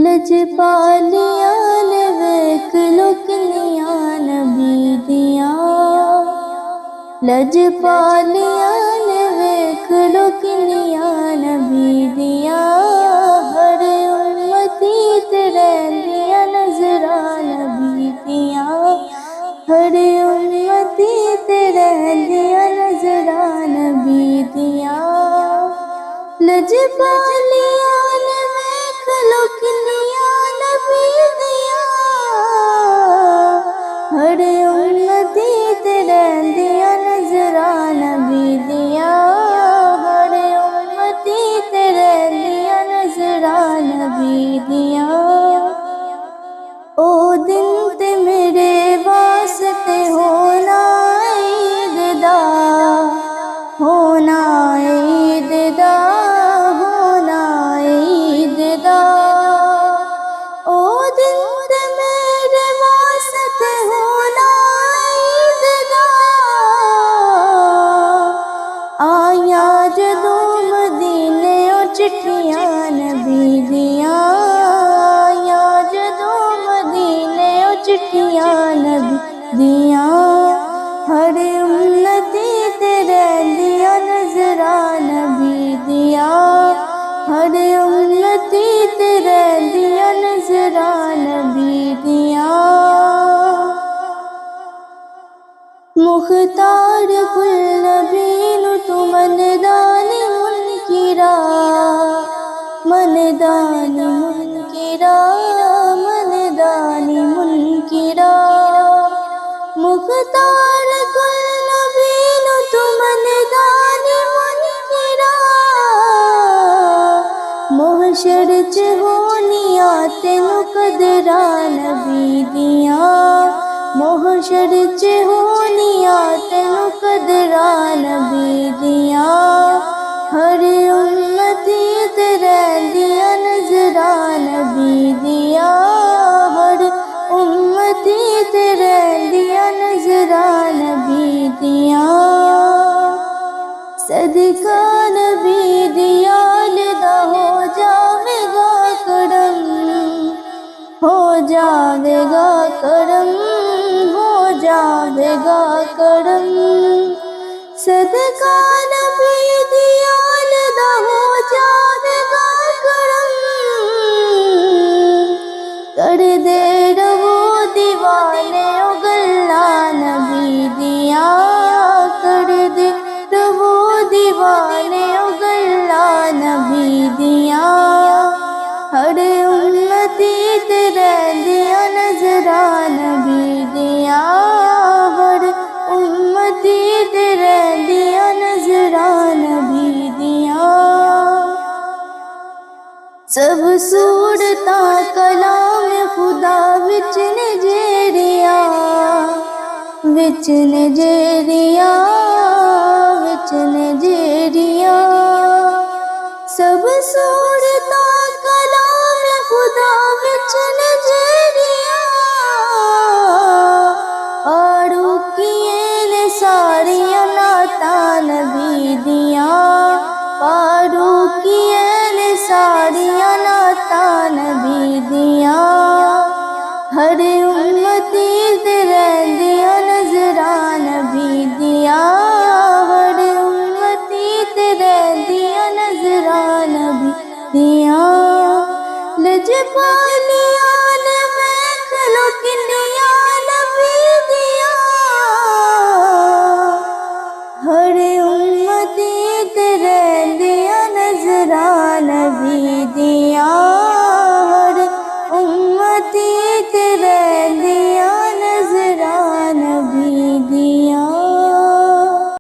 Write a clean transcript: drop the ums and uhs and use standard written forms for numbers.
لجپالیاں نے ویکھ لو کنیاں نبی دیاں، لجپالیاں نے ویکھ لو کنیاں نبی دیاں، ہر امتی تے رہندیاں نظراں نبی دیاں، ہر امتی تے رہندیاں نظراں نبی دیاں، لجپالیاں نے ویکھ لو کنیاں نبی دیاں، ہر امتی تے رہندیاں نظراں نبی دیاں، ہر امتی تے رہندیاں نظراں نبی دیاں، او دن تے میرے واسطے ہونا عید دا، ہونا عید دا، ہونا عید دا، او دن تے میرے واسطے ہونا عید دا، آیاں جدوں مدینے او چٹھیاں نبی دیاں، آیاں جدوں مدینے او چٹھیاں نبی دیاں، ہر امتی تے رہندیاں نظراں نبی دیاں، ہر امتی تے رہندیاں نظراں نبی دیاں، مختار کل نبی نو تو مندانی منکرا، مندانی منکرا، مندانی منکرا، مختار کل نبی نو تو مندانی منکرا، محشر چ ہونیاں تینو قدراں نبی دیاں، محشر چ ہونیاں تینو قدراں نبی دیاں، ہر امتی تے رہندیاں نظراں نبی دیاں، ہر امتی تے رہندیاں نظراں نبی دیاں، صدقہ نبی دی آل دا ہو جاوے گا کرم، ہو جاوے گا کرم، ہو جاوے گا کرم، صدقہ نبی دی آل دا ہو جاوے گا کرم، کر دے رہو دیوانے او گلاں نبی دیاں، کر دے رہو دیوانے او گلاں نبی دیاں، ہر امتی تے رہندیاں نظراں نبی دیاں، ہر امتی تے رہندیاں نظراں نبی دیاں، سب صورتاں کلام خدا وچ نے جیڑیاں، وچ نے جیڑیاں، وچ نے جیڑیاں، سب صورتاں کلام خدا وچ نے جیڑیاں، پاڑھوکیے نے ساریاں نعتاں نبی دیاں، پاڑھوکیے نے ساریاں نعتاں نبی دیاں، ہر امتی تے رہندیاں نظراں نبی دیاں، ہر امتی تے رہندیاں نظراں نبی دیاں، لجپالیاں نے ویکھ لو کنیاں